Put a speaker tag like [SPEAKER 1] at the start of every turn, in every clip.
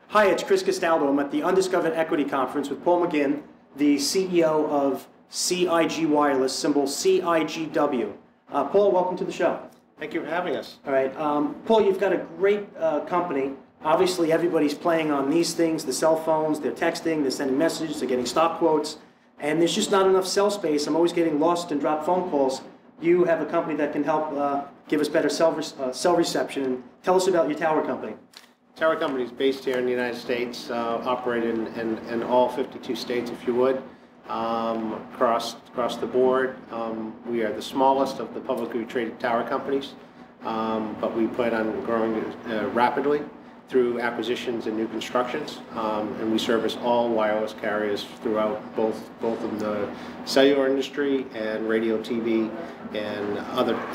[SPEAKER 1] Hi, it's Chris Castaldo. I'm at the Undiscovered Equity Conference with Paul McGinn, the CEO of CIG Wireless, symbol CIGW. Paul, welcome to the show.
[SPEAKER 2] Thank you for having us.
[SPEAKER 1] All right. Paul, you've got a great company. Obviously, everybody's playing on these things, the cell phones, they're texting, they're sending messages, they're getting stock quotes, and there's just not enough cell space. I'm always getting lost and drop phone calls. You have a company that can help give us better cell reception. And tell us about your tower company.
[SPEAKER 2] Tower company is based here in the United States, operate in all 52 states, if you would, across the board. We are the smallest of the publicly traded tower companies, but we plan on growing rapidly through acquisitions and new constructions, and we service all wireless carriers throughout both of the cellular industry and radio, TV, and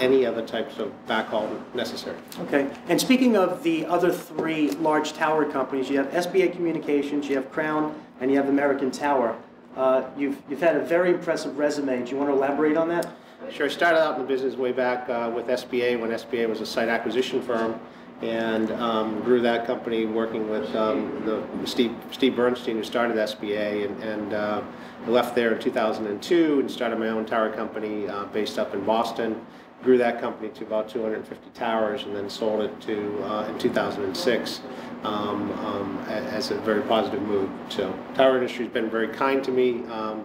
[SPEAKER 2] any other types of backhaul necessary.
[SPEAKER 1] Okay. And speaking of the other three large tower companies, you have SBA Communications, you have Crown, and you have American Tower. You've had a very impressive resume. Do you want to elaborate on that?
[SPEAKER 2] Sure. I started out in the business way back with SBA when SBA was a site acquisition firm, and grew that company working with Steve Bernstein, who started SBA, and I left there in 2002 and started my own tower company based up in Boston. Grew that company to about 250 towers, and then sold it to in 2006 as a very positive move. So, tower industry has been very kind to me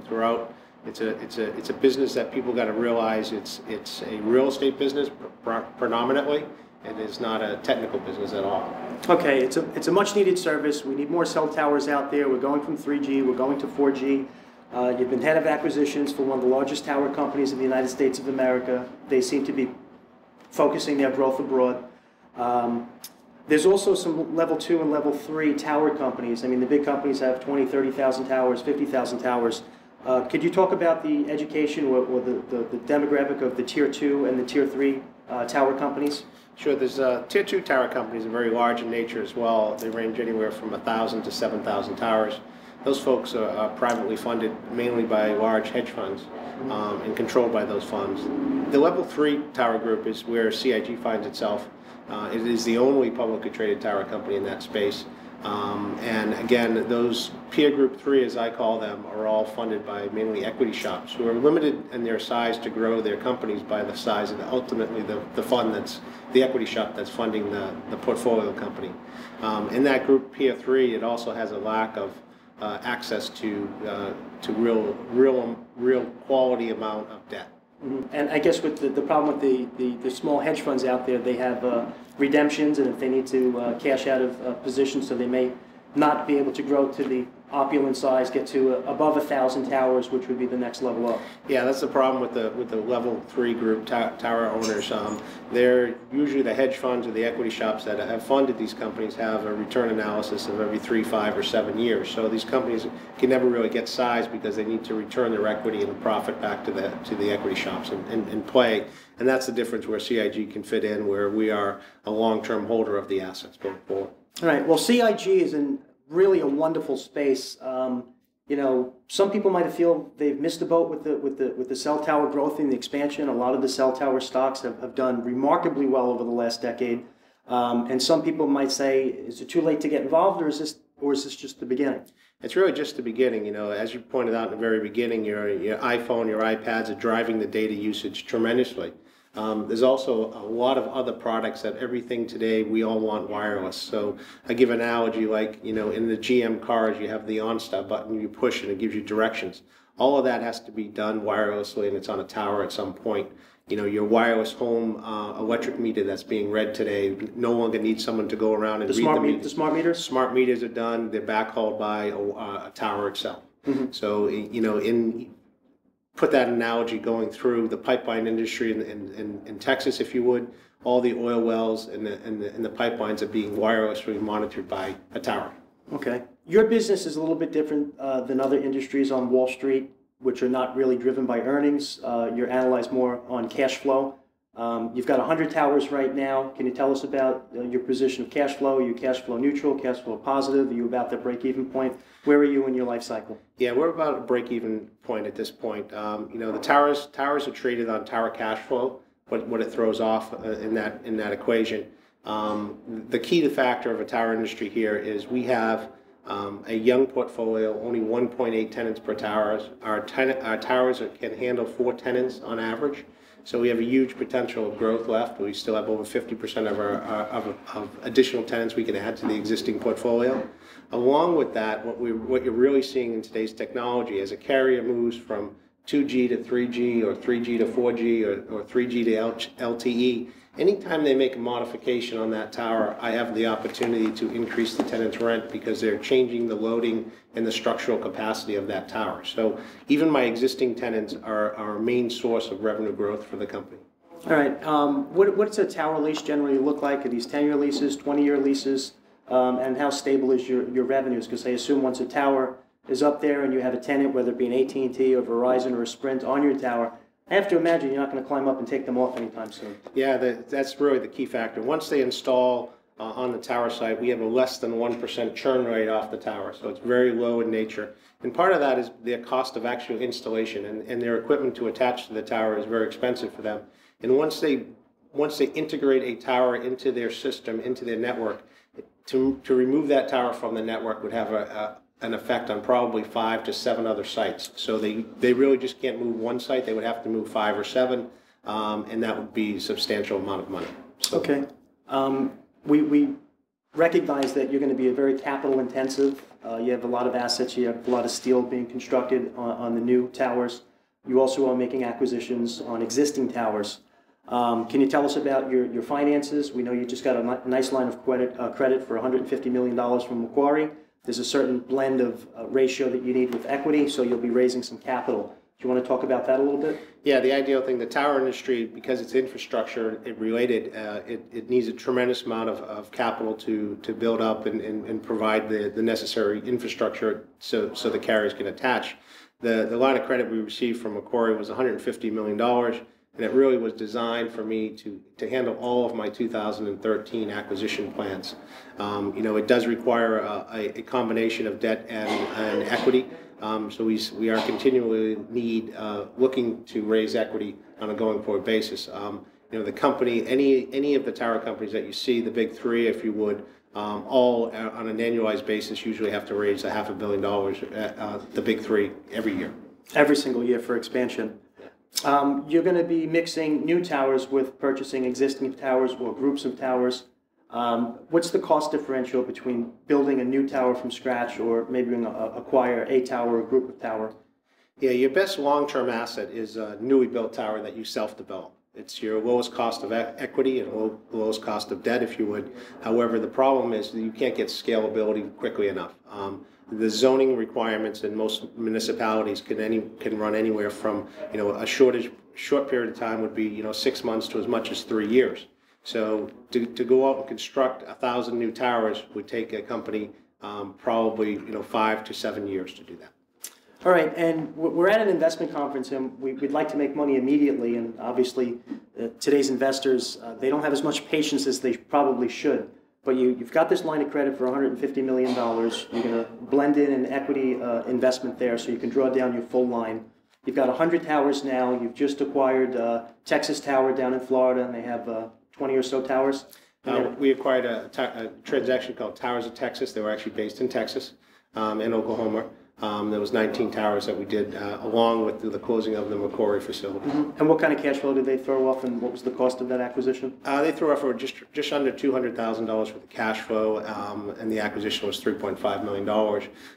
[SPEAKER 2] throughout. It's a business that people got to realize it's a real estate business predominantly. It is not a technical business at all.
[SPEAKER 1] Okay, it's a much needed service. We need more cell towers out there. We're going from 3G, we're going to 4G. You've been head of acquisitions for one of the largest tower companies in the United States of America. They seem to be focusing their growth abroad. There's also some level 2 and level 3 tower companies. I mean, the big companies have 20, 30,000 towers, 50,000 towers. Could you talk about the education or the demographic of the tier 2 and the tier 3 tower companies?
[SPEAKER 2] Sure. There's tier 2 tower companies are very large in nature as well. They range anywhere from 1,000 to 7,000 towers. Those folks are privately funded mainly by large hedge funds and controlled by those funds. The level 3 tower group is where CIG finds itself. It is the only publicly traded tower company in that space. And again, those peer group 3, as I call them, are all funded by mainly equity shops who are limited in their size to grow their companies by the size of ultimately the fund that's the equity shop that's funding the portfolio company. In that group, peer 3, it also has a lack of access to real quality amount of debt.
[SPEAKER 1] Mm-hmm. And I guess with the problem with the small hedge funds out there, they have redemptions, and if they need to cash out of positions, so they may not be able to grow to the opulent size, get to above 1,000 towers, which would be the next level up.
[SPEAKER 2] Yeah, that's the problem with the level 3 group tower owners. They're usually the hedge funds or the equity shops that have funded these companies have a return analysis of every 3, 5, or 7 years. So these companies can never really get size because they need to return their equity and the profit back to the equity shops and play. And that's the difference where CIG can fit in, where we are a long-term holder of the assets going forward.
[SPEAKER 1] All right. Well, CIG is in really a wonderful space. You know, some people might feel they've missed the boat with the cell tower growth and the expansion. A lot of the cell tower stocks have done remarkably well over the last decade. And some people might say, is it too late to get involved, or is this just the beginning?
[SPEAKER 2] It's really just the beginning. You know, as you pointed out in the very beginning, your iPhone, your iPads are driving the data usage tremendously. There's also a lot of other products that everything today we all want wireless. So I give an analogy like, you know, in the GM cars you have the OnStar button, you push and it gives you directions. All of that has to be done wirelessly, and it's on a tower at some point. You know, your wireless home electric meter that's being read today no longer needs someone to go around and read the meters.
[SPEAKER 1] The smart meters?
[SPEAKER 2] Smart meters are done. They're backhauled by a tower itself. Mm-hmm. So, you know, put that analogy going through the pipeline industry in Texas, if you would, all the oil wells and the pipelines are being wirelessly monitored by a tower.
[SPEAKER 1] Okay. Your business is a little bit different than other industries on Wall Street. which are not really driven by earnings. You're analyzed more on cash flow. You've got 100 towers right now. Can you tell us about your position of cash flow? Are you cash flow neutral, cash flow positive? Are you about the break-even point? Where are you in your life cycle?
[SPEAKER 2] Yeah, we're about a break-even point at this point. The towers are traded on tower cash flow, what it throws off in that equation. The key factor of a tower industry here is we have a young portfolio, only 1.8 tenants per tower. Our towers can handle 4 tenants on average. So we have a huge potential of growth left. We still have over 50% of additional tenants we can add to the existing portfolio. Along with that, what you're really seeing in today's technology, as a carrier moves from 2G to 3G or 3G to 4G or 3G to LTE, anytime they make a modification on that tower, I have the opportunity to increase the tenant's rent because they're changing the loading and the structural capacity of that tower. So even my existing tenants are our main source of revenue growth for the company.
[SPEAKER 1] All right. What's a tower lease generally look like? Are these 10-year leases, 20-year leases? And how stable is your revenues? Because I assume once a tower is up there and you have a tenant, whether it be an AT&T or Verizon or a Sprint on your tower, I have to imagine you're not going to climb up and take them off anytime soon.
[SPEAKER 2] Yeah, that's really the key factor. Once they install on the tower site, we have a less than 1% churn rate off the tower, so it's very low in nature. And part of that is their cost of actual installation, and their equipment to attach to the tower is very expensive for them. And once they integrate a tower into their system, into their network, to remove that tower from the network would have an effect on probably 5 to 7 other sites. So they really just can't move one site. They would have to move 5 or 7, and that would be a substantial amount of money. So.
[SPEAKER 1] Okay. We recognize that you're going to be a very capital intensive. You have a lot of assets. You have a lot of steel being constructed on the new towers. You also are making acquisitions on existing towers. Can you tell us about your finances? We know you just got a nice line of credit for $150 million from Macquarie. There's a certain blend of ratio that you need with equity, so you'll be raising some capital. Do you want to talk about that a little bit?
[SPEAKER 2] Yeah, the ideal thing, the tower industry, because it's infrastructure related, it needs a tremendous amount of capital to build up and provide the necessary infrastructure so the carriers can attach. The line of credit we received from Macquarie was $150 million. And it really was designed for me to handle all of my 2013 acquisition plans. It does require a combination of debt and equity. So we are continually looking to raise equity on a going forward basis. The company, any of the tower companies that you see, the big 3, if you would, all on an annualized basis usually have to raise $500 million, the big 3, every year.
[SPEAKER 1] Every single year for expansion. You're going to be mixing new towers with purchasing existing towers or groups of towers. What's the cost differential between building a new tower from scratch or maybe acquire a tower or a group of tower?
[SPEAKER 2] Yeah, your best long-term asset is a newly built tower that you self-develop. It's your lowest cost of equity and lowest cost of debt, if you would. However, the problem is that you can't get scalability quickly enough. The zoning requirements in most municipalities can run anywhere from a short period of time would be 6 months to as much as 3 years. So to go out and construct 1,000 new towers would take a company probably 5 to 7 years to do that.
[SPEAKER 1] All right, and we're at an investment conference, and we'd like to make money immediately. And obviously, today's investors they don't have as much patience as they probably should. But you've got this line of credit for $150 million. You're going to blend in an equity investment there so you can draw down your full line. You've got 100 towers now. You've just acquired Texas Tower down in Florida, and they have 20 or so towers.
[SPEAKER 2] We acquired a transaction called Towers of Texas. They were actually based in Texas and Oklahoma. There was 19 towers that we did along with the closing of the Macquarie facility.
[SPEAKER 1] Mm-hmm. And what kind of cash flow did they throw off, and what was the cost of that acquisition?
[SPEAKER 2] They threw off for just under $200,000 worth of cash flow, and the acquisition was $3.5 million.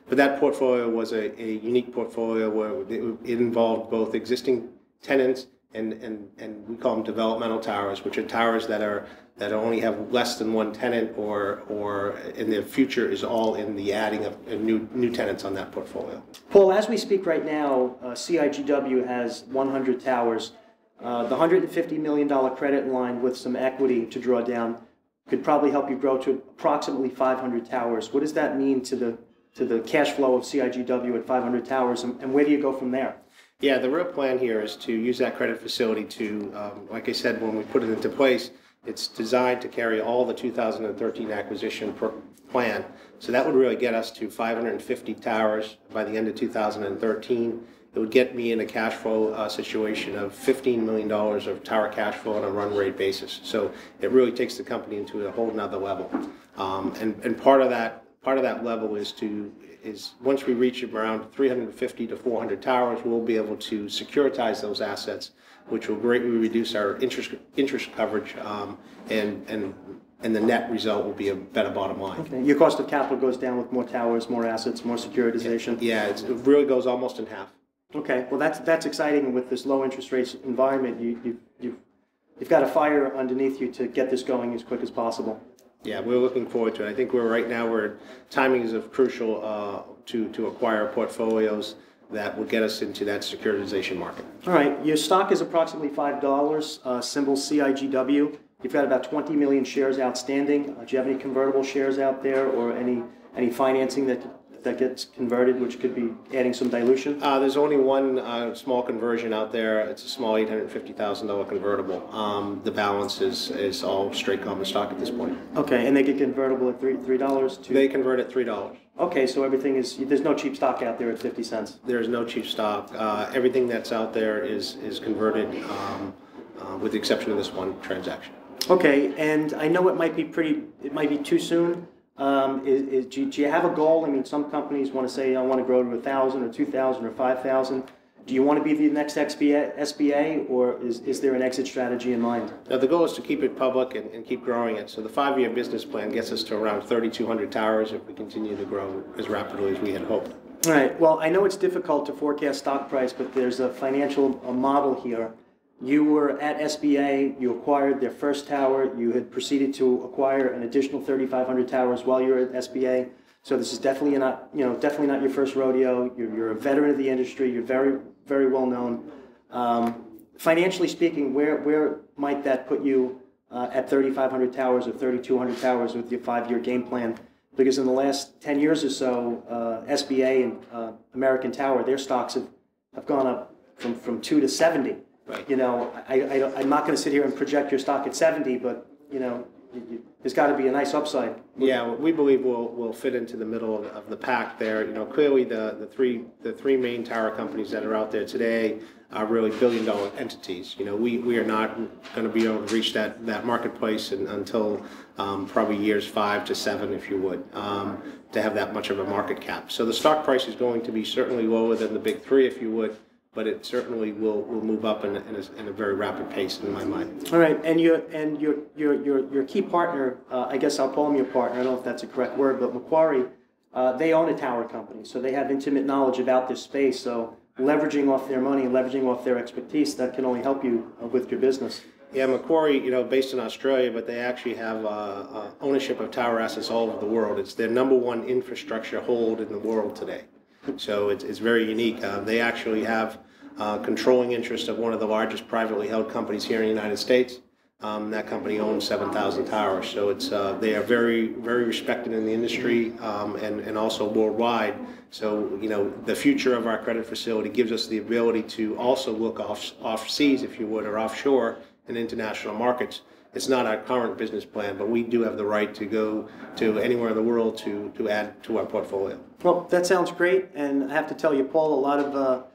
[SPEAKER 2] But that portfolio was a unique portfolio where it involved both existing tenants and we call them developmental towers, which are towers that only have less than one tenant, or in the future is all in the adding of new tenants on that portfolio.
[SPEAKER 1] Paul, as we speak right now, CIGW has 100 towers. The $150 million credit line with some equity to draw down could probably help you grow to approximately 500 towers. What does that mean to the cash flow of CIGW at 500 towers, and where do you go from there?
[SPEAKER 2] Yeah, the real plan here is to use that credit facility to, like I said, when we put it into place, it's designed to carry all the 2013 acquisition plan. So that would really get us to 550 towers by the end of 2013. It would get me in a cash flow situation of $15 million of tower cash flow on a run rate basis. So it really takes the company into a whole nother level. And part of that level is once we reach around 350 to 400 towers, we'll be able to securitize those assets, which will greatly reduce our interest coverage, and the net result will be a better bottom line.
[SPEAKER 1] Okay. Your cost of capital goes down with more towers, more assets, more securitization.
[SPEAKER 2] Yeah, it really goes almost in half.
[SPEAKER 1] Okay, well that's exciting. With this low interest rates environment, you've got a fire underneath you to get this going as quick as possible.
[SPEAKER 2] Yeah, we're looking forward to it. I think timing is of crucial to acquire portfolios that will get us into that securitization market.
[SPEAKER 1] All right, your stock is approximately $5, symbol CIGW. You've got about 20 million shares outstanding. Do you have any convertible shares out there, or any financing that gets converted, which could be adding some dilution?
[SPEAKER 2] There's only one small conversion out there. It's a small $850,000 convertible. The balance is all straight common stock at this point.
[SPEAKER 1] Okay, and they get convertible at $3 to...
[SPEAKER 2] They convert at $3.
[SPEAKER 1] Okay, so everything is... There's no cheap stock out there at 50 cents.
[SPEAKER 2] There's no cheap stock. Everything that's out there is converted, with the exception of this one transaction.
[SPEAKER 1] Okay, and I know it might be too soon. Do you have a goal? I mean, some companies want to say, I want to grow to 1,000 or 2,000 or 5,000. Do you want to be the next SBA, or is there an exit strategy in mind?
[SPEAKER 2] Now, the goal is to keep it public and keep growing it. So the 5-year business plan gets us to around 3,200 towers if we continue to grow as rapidly as we had hoped.
[SPEAKER 1] All right. Well, I know it's difficult to forecast stock price, but there's a financial model here. You were at SBA, you acquired their first tower, you had proceeded to acquire an additional 3,500 towers while you were at SBA. So this is definitely not your first rodeo. You're a veteran of the industry. You're very, very well known. Financially speaking, where might that put you at 3,500 towers or 3,200 towers with your 5-year game plan? Because in the last 10 years or so, SBA and American Tower, their stocks have gone up from 2 to 70.
[SPEAKER 2] Right.
[SPEAKER 1] You know, I'm not going to sit here and project your stock at 70, but you know, there's got to be a nice upside.
[SPEAKER 2] Yeah, we believe we'll fit into the middle of the pack there. You know, clearly the three main tower companies that are out there today are really billion-dollar entities. You know, we are not going to be able to reach that marketplace until probably years 5 to 7, if you would, to have that much of a market cap. So the stock price is going to be certainly lower than the big three, if you would. But it certainly will move up in a very rapid pace in my mind.
[SPEAKER 1] All right, and your key partner, I guess I'll call him your partner. I don't know if that's a correct word, but Macquarie, they own a tower company, so they have intimate knowledge about this space. So leveraging off their money, leveraging off their expertise, that can only help you with your business.
[SPEAKER 2] Yeah, Macquarie, you know, based in Australia, but they actually have ownership of tower assets all over the world. It's their #1 infrastructure hold in the world today. So it's very unique. They actually have controlling interest of one of the largest privately held companies here in the United States. That company owns 7,000 towers. So they are very, very respected in the industry and also worldwide. So, you know, the future of our credit facility gives us the ability to also look off-seas, if you would, or offshore in international markets. It's not our current business plan, but we do have the right to go to anywhere in the world to add to our portfolio.
[SPEAKER 1] Well, that sounds great, and I have to tell you, Paul, a lot of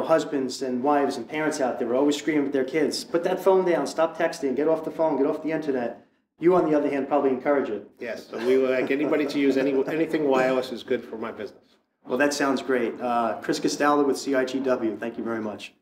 [SPEAKER 1] husbands and wives and parents out there are always screaming at their kids, put that phone down, stop texting, get off the phone, get off the internet. You, on the other hand, probably encourage it.
[SPEAKER 2] Yes, so we would like anybody to use anything wireless is good for my business.
[SPEAKER 1] Well, that sounds great. Chris Castaldo with CIGW, thank you very much.